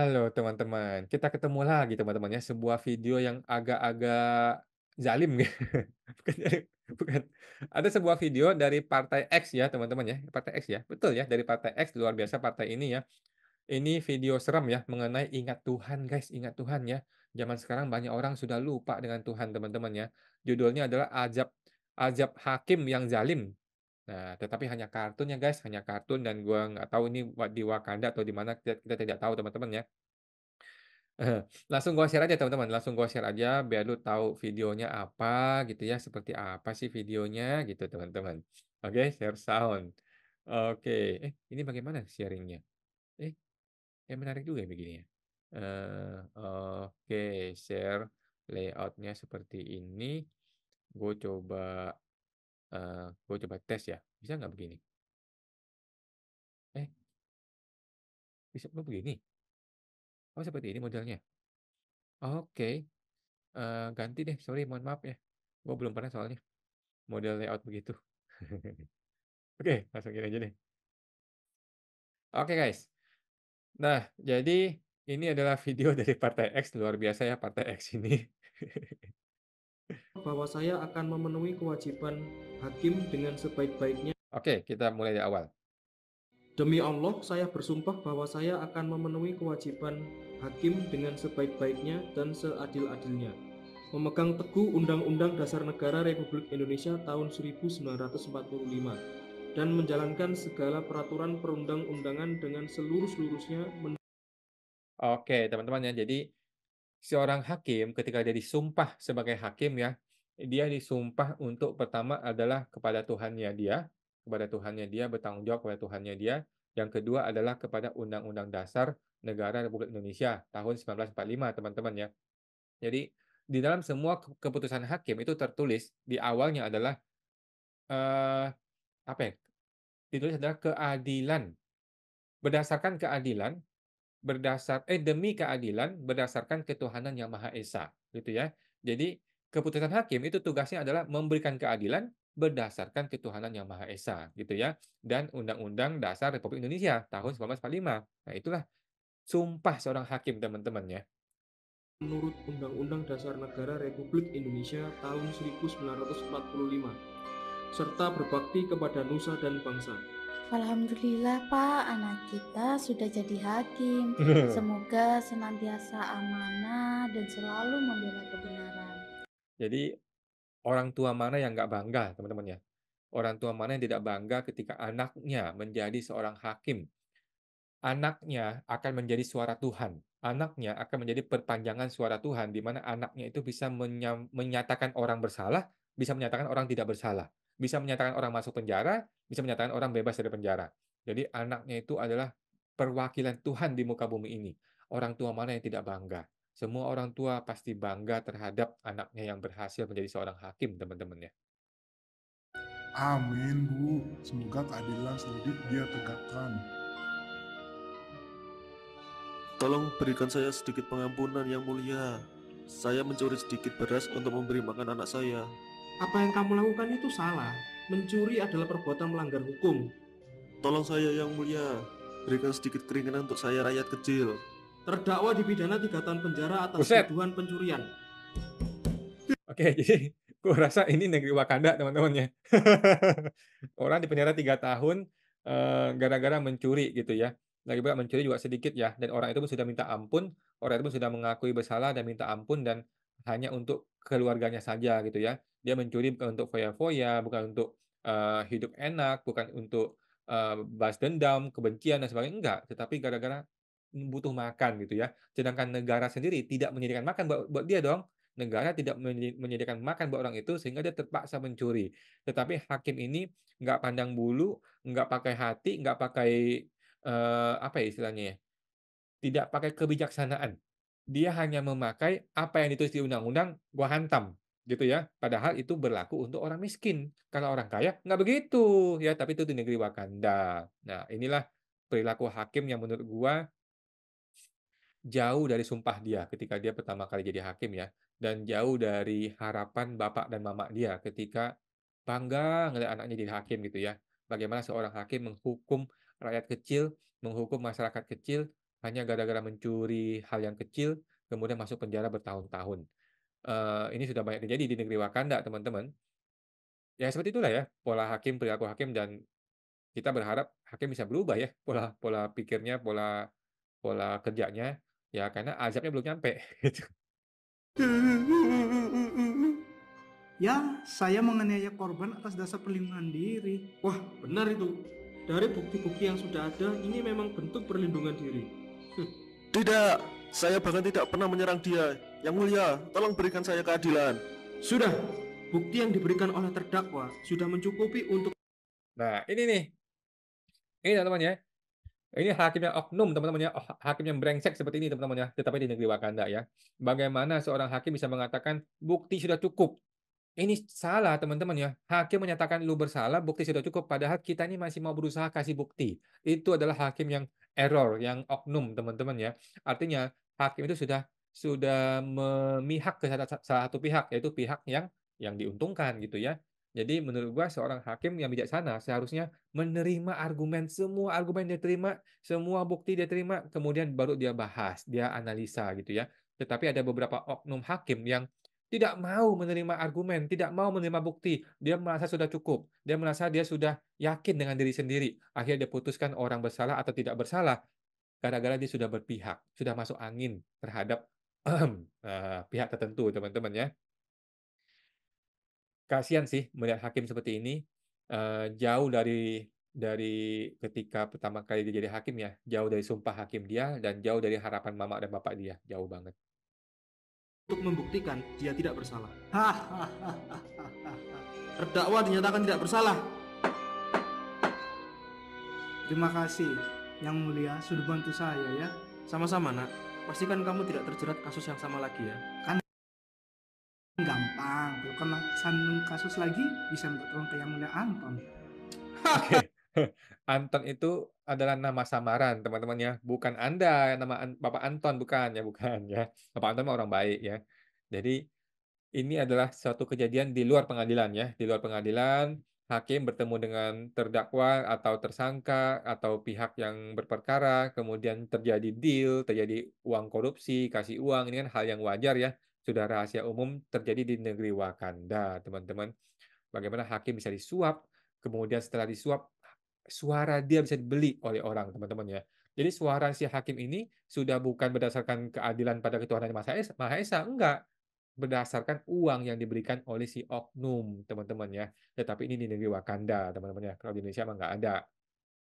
Halo teman-teman, kita ketemu lagi teman-teman ya, sebuah video yang agak-agak zalim ya. Bukan zalim, bukan. Ada sebuah video dari Partai X ya teman-teman ya, Partai X ya, betul ya dari Partai X, luar biasa partai ini ya. Ini video seram ya, mengenai ingat Tuhan guys, ingat Tuhan ya. Zaman sekarang banyak orang sudah lupa dengan Tuhan teman-teman ya. Judulnya adalah Azab Azab Hakim yang Zalim. Nah, tetapi hanya kartun ya guys, hanya kartun dan gua nggak tahu ini di Wakanda atau di mana kita tidak tahu teman-teman ya. Langsung gua share aja teman-teman, langsung gua share aja biar lu tahu videonya apa gitu ya, seperti apa sih videonya gitu teman-teman. Oke, share sound. Oke, ini bagaimana sharingnya? Eh, menarik juga ya begini ya. Oke, share layoutnya seperti ini. Gue coba, gue coba tes ya, bisa nggak begini? Eh, bisa oh begini? Oh seperti ini modelnya? Oke, ganti deh, sorry mohon maaf ya. Gue belum pernah soalnya. Model layout begitu. Oke, langsung gini aja deh. Oke guys. Nah, jadi ini adalah video dari Partai X, luar biasa ya Partai X ini. Bahwa saya akan memenuhi kewajiban hakim dengan sebaik-baiknya. Oke, kita mulai dari awal. Demi Allah, saya bersumpah bahwa saya akan memenuhi kewajiban hakim dengan sebaik-baiknya dan seadil-adilnya. Memegang teguh Undang-Undang Dasar Negara Republik Indonesia tahun 1945 dan menjalankan segala peraturan perundang-undangan dengan seluruh-seluruhnya. Oke, teman-teman ya. Jadi seorang hakim ketika dia disumpah sebagai hakim ya, dia disumpah untuk pertama adalah kepada Tuhannya dia, bertanggung jawab kepada Tuhannya dia. Yang kedua adalah kepada Undang-Undang Dasar Negara Republik Indonesia tahun 1945, teman-teman ya. Jadi di dalam semua keputusan hakim itu tertulis di awalnya adalah, eee, apa ya, ditulis adalah keadilan, berdasarkan keadilan demi keadilan berdasarkan ketuhanan yang Maha Esa, gitu ya. Jadi, keputusan hakim itu tugasnya adalah memberikan keadilan berdasarkan ketuhanan yang Maha Esa, gitu ya, dan Undang-Undang Dasar Republik Indonesia tahun 1945. Nah, itulah sumpah seorang hakim, teman-teman ya. Menurut Undang-Undang Dasar Negara Republik Indonesia tahun 1945, serta berbakti kepada nusa dan bangsa. Alhamdulillah Pak, anak kita sudah jadi hakim. Semoga senantiasa amanah dan selalu membela kebenaran. Jadi, orang tua mana yang nggak bangga, teman-teman ya? Orang tua mana yang tidak bangga ketika anaknya menjadi seorang hakim? Anaknya akan menjadi suara Tuhan. Anaknya akan menjadi perpanjangan suara Tuhan, di mana anaknya itu bisa menyatakan orang bersalah, bisa menyatakan orang tidak bersalah, bisa menyatakan orang masuk penjara, bisa menyatakan orang bebas dari penjara. Jadi anaknya itu adalah perwakilan Tuhan di muka bumi ini. Orang tua mana yang tidak bangga? Semua orang tua pasti bangga terhadap anaknya yang berhasil menjadi seorang hakim, teman-teman ya. Amin, Bu. Semoga keadilan selalu dia tegakkan. Tolong berikan saya sedikit pengampunan yang mulia. Saya mencuri sedikit beras untuk memberi makan anak saya. Apa yang kamu lakukan itu salah. Mencuri adalah perbuatan melanggar hukum. Tolong saya yang mulia, berikan sedikit keringanan untuk saya rakyat kecil. Terdakwa dipidana 3 tahun penjara atas Buset! tuduhan pencurian. Oke, jadi gua rasa ini negeri Wakanda, teman-teman ya. Orang dipenjara 3 tahun, gara-gara mencuri gitu ya. Lagi pula mencuri juga sedikit ya, dan orang itu pun sudah minta ampun, orang itu pun sudah mengakui bersalah dan minta ampun dan hanya untuk keluarganya saja gitu ya. Dia mencuri bukan untuk foya-foya, bukan untuk, hidup enak, bukan untuk, balas dendam, kebencian dan sebagainya, enggak, tetapi gara-gara butuh makan gitu ya. Sedangkan negara sendiri tidak menyediakan makan buat dia dong. Negara tidak menyediakan makan buat orang itu sehingga dia terpaksa mencuri. Tetapi hakim ini nggak pandang bulu, nggak pakai hati, nggak pakai, apa ya istilahnya ya, tidak pakai kebijaksanaan. Dia hanya memakai apa yang ditulis di undang-undang, gua hantam, gitu ya. Padahal itu berlaku untuk orang miskin. Kalau orang kaya nggak begitu, ya, tapi itu di negeri Wakanda. Nah, inilah perilaku hakim yang menurut gua jauh dari sumpah dia ketika dia pertama kali jadi hakim ya, dan jauh dari harapan bapak dan mama dia ketika bangga ngelihat anaknya jadi hakim gitu ya. Bagaimana seorang hakim menghukum rakyat kecil, menghukum masyarakat kecil hanya gara-gara mencuri hal yang kecil, kemudian masuk penjara bertahun-tahun. Ini sudah banyak terjadi di negeri Wakanda, teman-teman. Ya seperti itulah ya, pola hakim, perilaku hakim, dan kita berharap hakim bisa berubah ya, pola pola pikirnya, pola pola kerjanya, ya karena azabnya belum nyampe, gitu. Ya, saya menganiaya korban atas dasar perlindungan diri. Wah, benar itu. Dari bukti-bukti yang sudah ada, ini memang bentuk perlindungan diri. Tidak, saya bahkan tidak pernah menyerang dia. Yang mulia, tolong berikan saya keadilan. Sudah, bukti yang diberikan oleh terdakwa sudah mencukupi untuk Nah ini teman-teman ya, ini hakim yang oknum teman-teman ya, hakim yang brengsek seperti ini teman-teman ya, tetapi di negeri Wakanda ya. Bagaimana seorang hakim bisa mengatakan bukti sudah cukup? Ini salah teman-teman ya. Hakim menyatakan lu bersalah, bukti sudah cukup, padahal kita ini masih mau berusaha kasih bukti. Itu adalah hakim yang error, yang oknum teman-teman ya. Artinya hakim itu sudah memihak ke salah satu pihak, yaitu pihak yang diuntungkan gitu ya. Jadi menurut gua seorang hakim yang bijaksana seharusnya menerima argumen, semua argumen dia terima, semua bukti dia terima, kemudian baru dia bahas, dia analisa gitu ya. Tetapi ada beberapa oknum hakim yang tidak mau menerima argumen, tidak mau menerima bukti. Dia merasa sudah cukup. Dia merasa dia sudah yakin dengan diri sendiri. Akhirnya dia putuskan orang bersalah atau tidak bersalah gara-gara dia sudah berpihak, sudah masuk angin terhadap pihak tertentu, teman-teman ya. Kasihan sih melihat hakim seperti ini, jauh dari ketika pertama kali dia jadi hakim ya, jauh dari sumpah hakim dia dan jauh dari harapan mama dan bapak dia, jauh banget. membuktikan dia tidak bersalah. Hahaha. Terdakwa dinyatakan tidak bersalah. Terima kasih, Yang Mulia, sudah bantu saya ya. Sama-sama, Nak. Pastikan kamu tidak terjerat kasus yang sama lagi ya. Gampang, kalau kena sandung kasus lagi, bisa minta tolong ke Yang Mulia Anton. Oke. Anton itu adalah nama samaran, teman-teman ya. Bukan Anda, nama Bapak Anton, bukan ya, bukan ya. Bapak Anton mah orang baik ya. Jadi ini adalah suatu kejadian di luar pengadilan ya. Di luar pengadilan, hakim bertemu dengan terdakwa atau tersangka atau pihak yang berperkara, kemudian terjadi deal, terjadi uang korupsi, kasih uang, ini kan hal yang wajar ya. Sudah rahasia umum terjadi di negeri Wakanda, teman-teman. Bagaimana hakim bisa disuap, kemudian setelah disuap, suara dia bisa dibeli oleh orang, teman-teman ya. Jadi suara si hakim ini sudah bukan berdasarkan keadilan pada ketuhanan Maha Esa, enggak. Berdasarkan uang yang diberikan oleh si oknum, teman-teman ya. Tetapi ini di negeri Wakanda, teman-teman ya. Kalau di Indonesia mah nggak ada.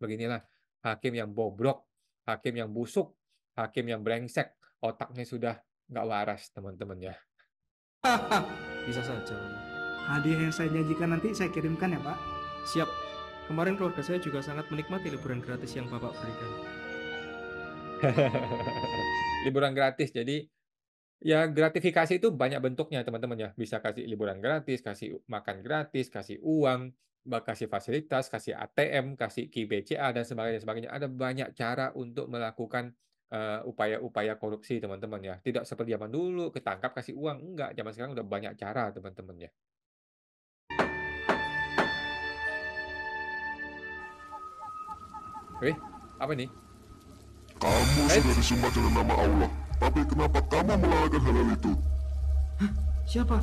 Beginilah hakim yang bobrok, hakim yang busuk, hakim yang brengsek, otaknya sudah nggak waras, teman-teman ya. Bisa saja. Hadiah yang saya janjikan nanti saya kirimkan ya, Pak. Siap. Kemarin keluarga saya juga sangat menikmati liburan gratis yang Bapak berikan. Liburan gratis, jadi ya gratifikasi itu banyak bentuknya teman-teman ya. Bisa kasih liburan gratis, kasih makan gratis, kasih uang, kasih fasilitas, kasih ATM, kasih KII BCA dan sebagainya. Ada banyak cara untuk melakukan upaya-upaya korupsi teman-teman ya. Tidak seperti zaman dulu ketangkap kasih uang, enggak. Zaman sekarang udah banyak cara teman-teman ya. Wih, apa nih? Kamu sudah disumpah dalam nama Allah. Tapi kenapa kamu melakukan hal itu? Siapa?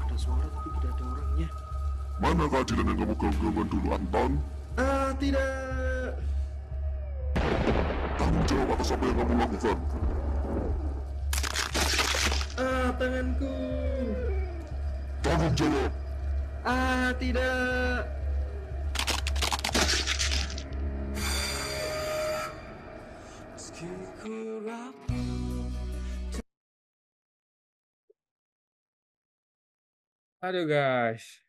Ada suara tapi tidak ada orangnya. Mana keadilan yang kamu gaungkan dulu, Anton? Tidak. Tanggung jawab atas apa yang kamu lakukan. Tanganku. Tanggung jawab. Tidak. Aduh guys.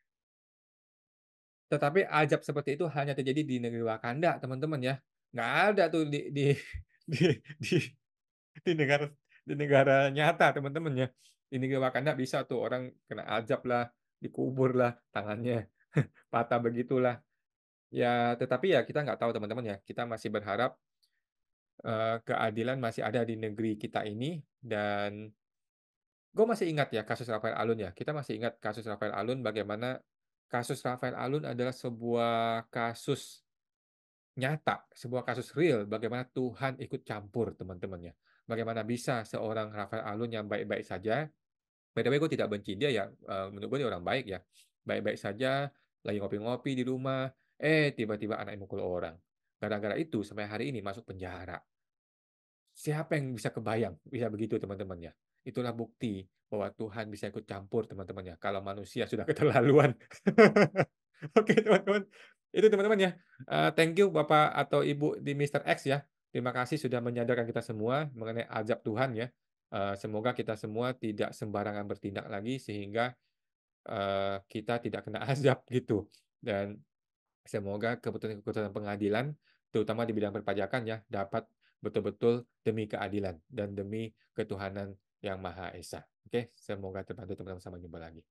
Tetapi ajab seperti itu hanya terjadi di negeri Wakanda, teman-teman ya. Nggak ada tuh di di di negara nyata, teman-teman ya. Di negeri Wakanda bisa tuh orang kena ajab lah, dikubur lah tangannya, patah begitulah. Ya, tetapi ya kita nggak tahu teman-teman ya. Kita masih berharap keadilan masih ada di negeri kita ini, dan gue masih ingat ya kasus Rafael Alun ya. Kita masih ingat kasus Rafael Alun, bagaimana kasus Rafael Alun adalah sebuah kasus nyata, sebuah kasus real bagaimana Tuhan ikut campur teman-teman ya. Bagaimana bisa seorang Rafael Alun yang baik-baik saja, by the way gue tidak benci dia ya, menurut gue dia orang baik ya. Baik-baik saja, lagi ngopi-ngopi di rumah, tiba-tiba anaknya mukul orang. Gara-gara itu sampai hari ini masuk penjara. Siapa yang bisa kebayang bisa begitu teman-teman ya? Itulah bukti bahwa Tuhan bisa ikut campur teman-teman ya, kalau manusia sudah keterlaluan. Oke teman-teman, itu teman-teman ya. Thank you Bapak atau Ibu di Mister X ya. Terima kasih sudah menyadarkan kita semua mengenai azab Tuhan ya. Semoga kita semua tidak sembarangan bertindak lagi sehingga, kita tidak kena azab gitu. Dan semoga keputusan-keputusan pengadilan, terutama di bidang perpajakan ya, dapat betul-betul demi keadilan dan demi ketuhanan yang Maha Esa. Oke, semoga terbantu teman-teman, sampai jumpa lagi.